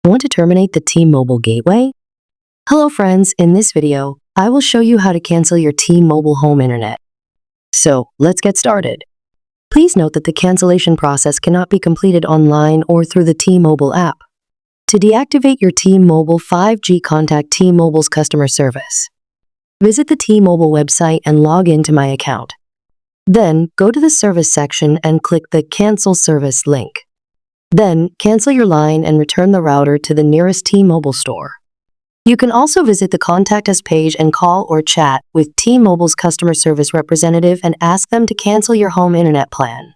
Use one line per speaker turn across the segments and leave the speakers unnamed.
Want to terminate the T-Mobile gateway? Hello friends, in this video, I will show you how to cancel your T-Mobile home internet. So, let's get started. Please note that the cancellation process cannot be completed online or through the T-Mobile app. To deactivate your T-Mobile 5G, contact T-Mobile's customer service. Visit the T-Mobile website and log into My Account. Then, go to the service section and click the Cancel Service link. Then, cancel your line and return the router to the nearest T-Mobile store. You can also visit the Contact Us page and call or chat with T-Mobile's customer service representative and ask them to cancel your home internet plan.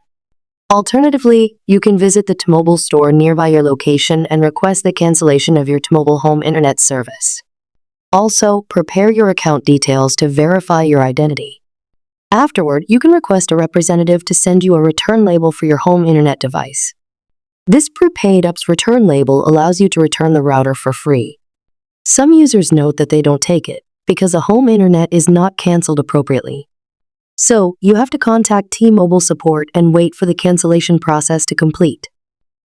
Alternatively, you can visit the T-Mobile store nearby your location and request the cancellation of your T-Mobile home internet service. Also, prepare your account details to verify your identity. Afterward, you can request a representative to send you a return label for your home internet device. This prepaid app's return label allows you to return the router for free. Some users note that they don't take it because the home internet is not canceled appropriately. So, you have to contact T-Mobile support and wait for the cancellation process to complete.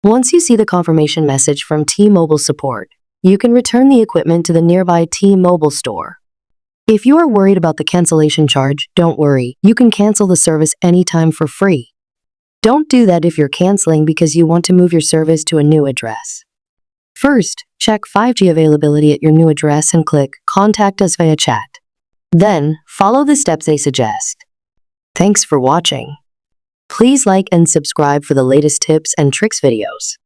Once you see the confirmation message from T-Mobile support, you can return the equipment to the nearby T-Mobile store. If you are worried about the cancellation charge, don't worry, you can cancel the service anytime for free. Don't do that if you're canceling because you want to move your service to a new address. First, check 5G availability at your new address and click Contact Us via chat. Then, follow the steps they suggest. Thanks for watching. Please like and subscribe for the latest tips and tricks videos.